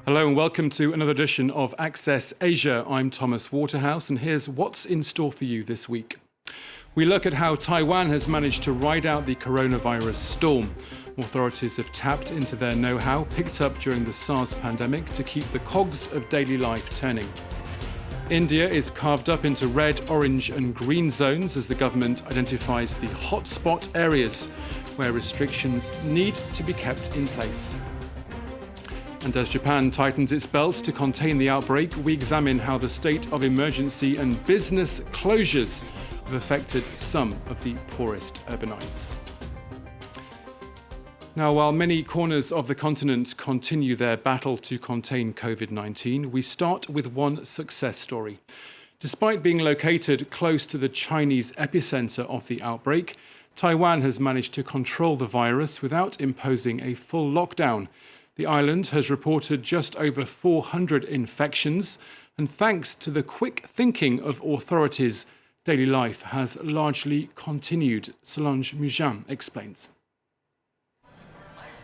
Hello and welcome to another edition of Access Asia. I'm Thomas Waterhouse and here's what's in store for you this week. We look at how Taiwan has managed to ride out the coronavirus storm. Authorities have tapped into their know-how picked up during the SARS pandemic to keep the cogs of daily life turning. India is carved up into red, orange and green zones as the government identifies the hotspot areas where restrictions need to be kept in place. And as Japan tightens its belt to contain the outbreak, we examine how the state of emergency and business closures have affected some of the poorest urbanites. Now, while many corners of the continent continue their battle to contain COVID-19, we start with one success story. Despite being located close to the Chinese epicenter of the outbreak, Taiwan has managed to control the virus without imposing a full lockdown. The island has reported just over 400 infections, and thanks to the quick thinking of authorities, daily life has largely continued. Solange Mujan explains.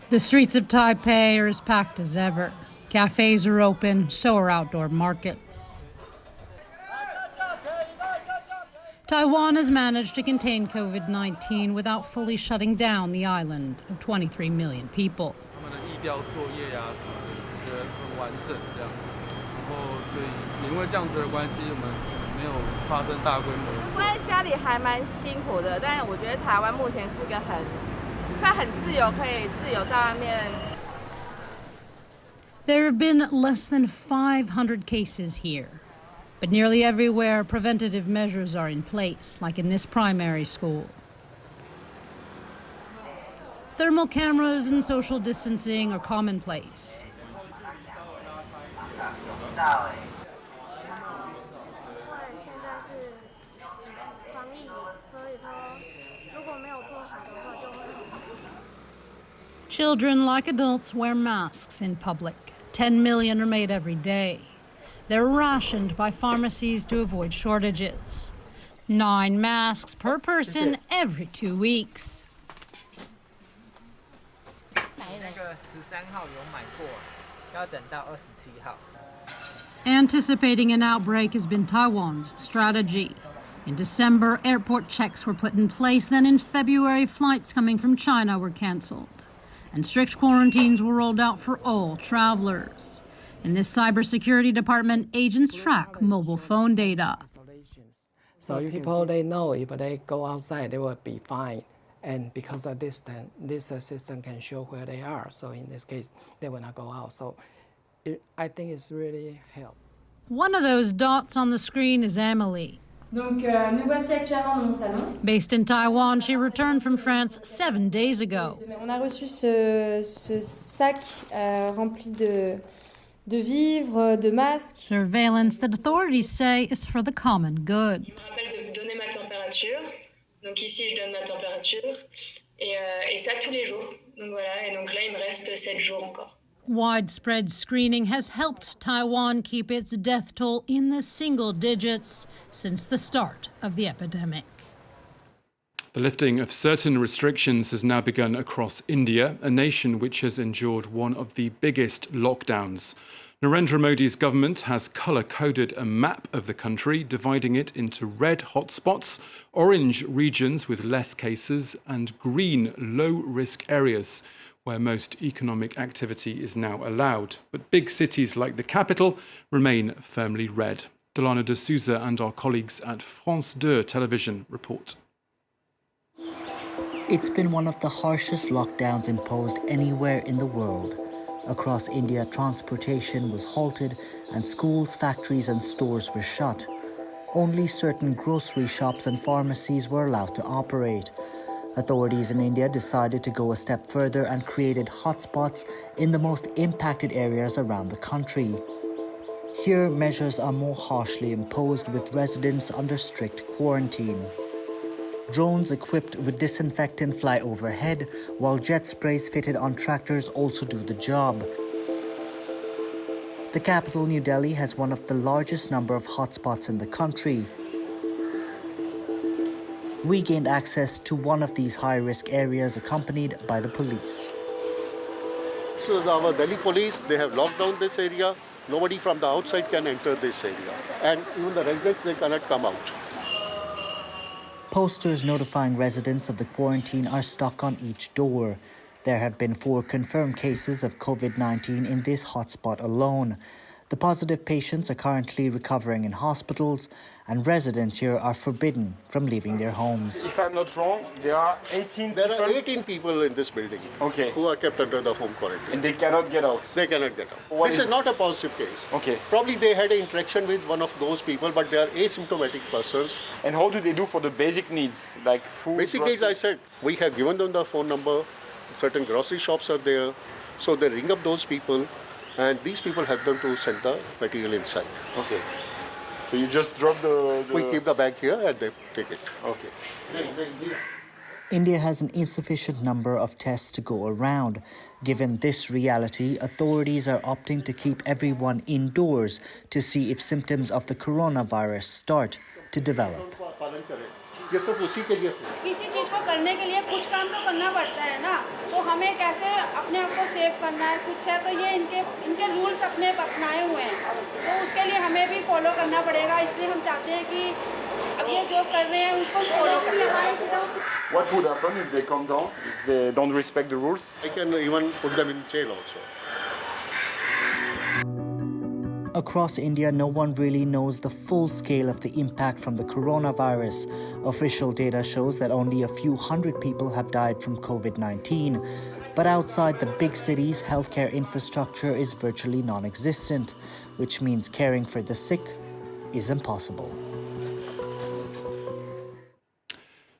The streets of Taipei are as packed as ever. Cafes are open, so are outdoor markets. Taiwan has managed to contain COVID-19 without fully shutting down the island of 23 million people. There have been less than 500 cases here, but nearly everywhere preventative measures are in place, like in this primary school. Thermal cameras and social distancing are commonplace. Children, like adults, wear masks in public. 10 million are made every day. They're rationed by pharmacies to avoid shortages. 9 masks per person every 2 weeks. Anticipating an outbreak has been Taiwan's strategy. In December, airport checks were put in place. Then in February, flights coming from China were canceled. And strict quarantines were rolled out for all travelers. In this cybersecurity department, agents track mobile phone data. So people, they know if they go outside, they will be fine. And because of this system can show where they are. So in this case, they will not go out. So I think it's really helped. One of those dots on the screen is Emily. Donc, nous voici actuellement dans mon salon. Based in Taiwan, she returned from France 7 days ago. On a reçu ce sac rempli de vivres, de masques. Surveillance that authorities say is for the common good. Je me rappelle de vous donner ma température. Donc ici, je donne ma température. Et ça tous les jours. Donc voilà, et donc là, il me reste 7 jours encore. Widespread screening has helped Taiwan keep its death toll in the single digits since the start of the epidemic. The lifting of certain restrictions has now begun across India, a nation which has endured one of the biggest lockdowns. Narendra Modi's government has colour-coded a map of the country, dividing it into red hotspots, orange regions with less cases, and green low-risk areas where most economic activity is now allowed. But big cities like the capital remain firmly red. Delana de Souza and our colleagues at France 2 television report. It's been one of the harshest lockdowns imposed anywhere in the world. Across India, transportation was halted and schools, factories and stores were shut. Only certain grocery shops and pharmacies were allowed to operate. Authorities in India decided to go a step further and created hotspots in the most impacted areas around the country. Here, measures are more harshly imposed with residents under strict quarantine. Drones equipped with disinfectant fly overhead, while jet sprays fitted on tractors also do the job. The capital, New Delhi, has one of the largest number of hotspots in the country. We gained access to one of these high-risk areas accompanied by the police. So our Delhi police, they have locked down this area. Nobody from the outside can enter this area. And even the residents, they cannot come out. Posters notifying residents of the quarantine are stuck on each door. There have been 4 confirmed cases of COVID-19 in this hotspot alone. The positive patients are currently recovering in hospitals, and residents here are forbidden from leaving their homes. If I'm not wrong, there are 18 There people. are 18 people in this building who are kept under the home quarantine. And they cannot get out. They cannot get out. What This is- is not a positive case. Okay. Probably they had an interaction with one of those people, but they are asymptomatic persons. And how do they do for the basic needs, like food? Basic needs, I said, we have given them the phone number. Certain grocery shops are there. So they ring up those people, and these people help them to send the material inside. Okay. So you just drop the... We keep the bag here and they take it. Okay. India has an insufficient number of tests to go around. Given this reality, authorities are opting to keep everyone indoors to see if symptoms of the coronavirus start to develop. ये सब उसी के लिए किसी चीज़ को करने के लिए कुछ काम तो करना पड़ता है ना, तो हमें कैसे अपने आप को सेव करना है, कुछ है तो ये इनके रूल्स अपने अपनाए हुए हैं, तो उसके लिए हमें भी फॉलो करना पड़ेगा। इसलिए हम चाहते हैं कि अब ये जो कर रहे हैं उसको फॉलो करें। What would happen if they come down, if they don't respect the rules? I can even put them in jail also. Across India, no one really knows the full scale of the impact from the coronavirus. Official data shows that only a few hundred people have died from COVID-19. But outside the big cities, healthcare infrastructure is virtually non-existent, which means caring for the sick is impossible.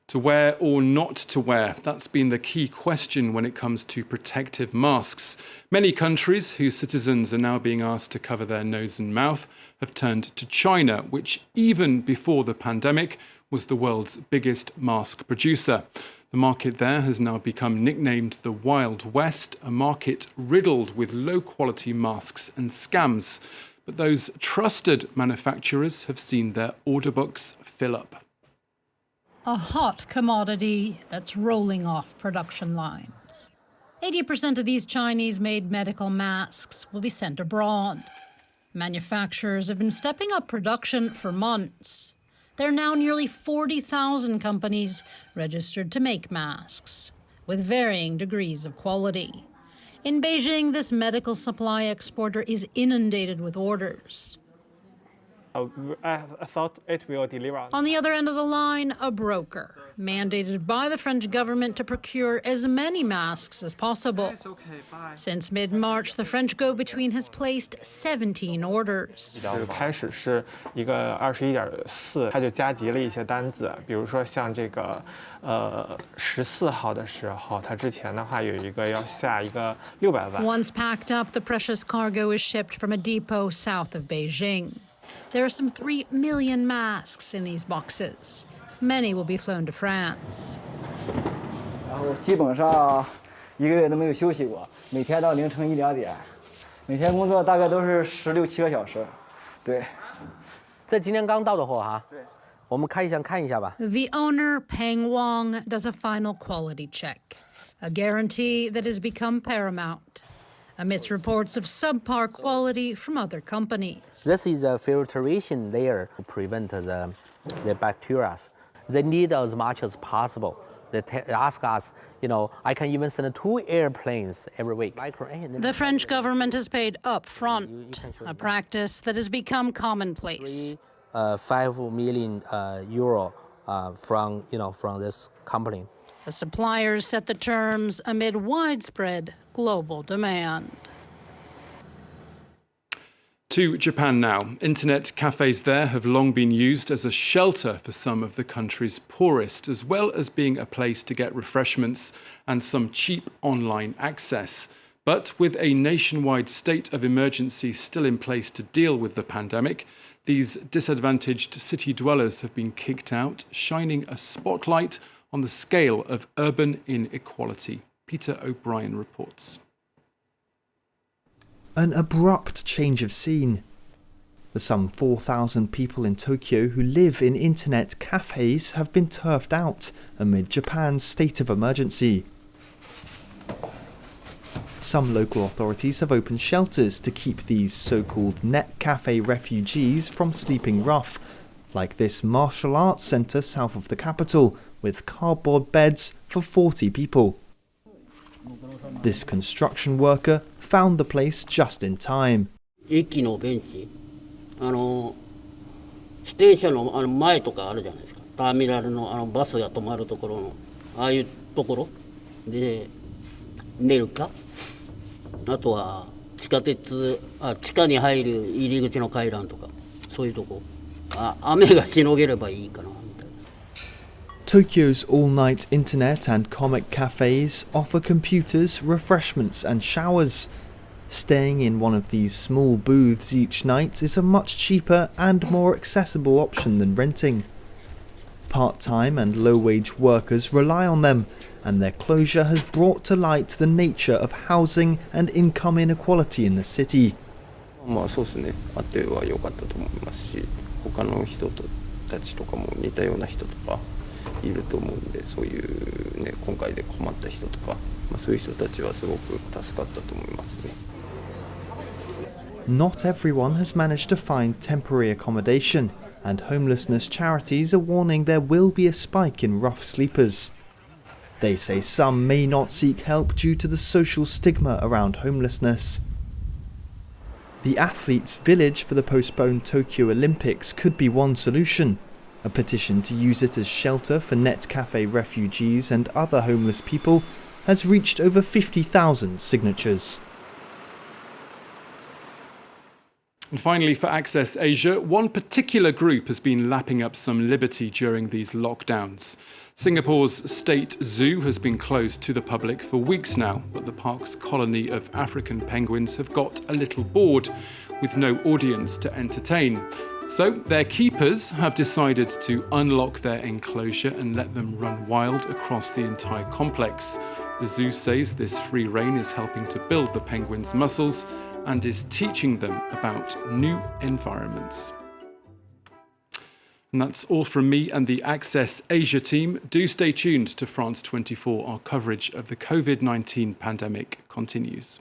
To wear or not to wear, that's been the key question when it comes to protective masks. Many countries whose citizens are now being asked to cover their nose and mouth have turned to China, which even before the pandemic was the world's biggest mask producer. The market there has now become nicknamed the Wild West, a market riddled with low-quality masks and scams. But those trusted manufacturers have seen their order books fill up. A hot commodity that's rolling off production lines. 80% of these Chinese-made medical masks will be sent abroad. Manufacturers have been stepping up production for months. There are now nearly 40,000 companies registered to make masks, with varying degrees of quality. In Beijing, this medical supply exporter is inundated with orders. I thought it will deliver. On the other end of the line, a broker, mandated by the French government to procure as many masks as possible. Since mid-March, the French go-between has placed 17 orders. 开始是一个21.4，它就加急了一些单子，比如说像这个14号的时候，它之前的话有一个要下一个600万。 Once packed up, the precious cargo is shipped from a depot south of Beijing. There are some 3 million masks in these boxes. Many will be flown to France. 然后基本上1个月都没有休息过，每天到凌晨1、2点，每天工作大概都是16、17个小时。对。这今天刚到的货哈。对。我们看一下吧。The owner, Peng Wang, does a final quality check, a guarantee that has become paramount amidst reports of subpar quality from other companies. This is a filtration layer to prevent the bacteria. They need as much as possible. They ask us, I can even send 2 airplanes every week. The French government has paid up front, a practice that has become commonplace. 5 million euro from this company. The suppliers set the terms amid widespread global demand. To Japan now. Internet cafes there have long been used as a shelter for some of the country's poorest, as well as being a place to get refreshments and some cheap online access. But with a nationwide state of emergency still in place to deal with the pandemic, these disadvantaged city dwellers have been kicked out, shining a spotlight on the scale of urban inequality. Peter O'Brien reports. An abrupt change of scene. The some 4,000 people in Tokyo who live in internet cafes have been turfed out amid Japan's state of emergency. Some local authorities have opened shelters to keep these so-called net cafe refugees from sleeping rough, like this martial arts centre south of the capital, with cardboard beds for 40 people. This construction worker found the place just in time. 駅のベンチ、ステーションの前とかあるじゃないですか。ターミナルのバスが止まるところのああいうところで寝るか、あとは地下に入る入り口の階段とかそういうとこ、雨がしのげればいいかなみたいな。Tokyo's all-night internet and comic cafes offer computers, refreshments and showers. Staying in one of these small booths each night is a much cheaper and more accessible option than renting. Part-time and low-wage workers rely on them, and their closure has brought to light the nature of housing and income inequality in the city. まあそうですね。あっては良かったと思いますし、他の人たちとかも似たような人とかいると思うんで、そういうね今回で困った人とか、そういう人たちはすごく助かったと思いますね。Not everyone has managed to find temporary accommodation, and homelessness charities are warning there will be a spike in rough sleepers. They say some may not seek help due to the social stigma around homelessness. The athletes' village for the postponed Tokyo Olympics could be one solution. A petition to use it as shelter for net cafe refugees and other homeless people has reached over 50,000 signatures. And finally, for Access Asia, one particular group has been lapping up some liberty during these lockdowns. Singapore's State Zoo has been closed to the public for weeks now, but the park's colony of African penguins have got a little bored, with no audience to entertain. So their keepers have decided to unlock their enclosure and let them run wild across the entire complex. The zoo says this free rein is helping to build the penguins' muscles and is teaching them about new environments. And that's all from me and the Access Asia team. Do stay tuned to France 24. Our coverage of the COVID-19 pandemic continues.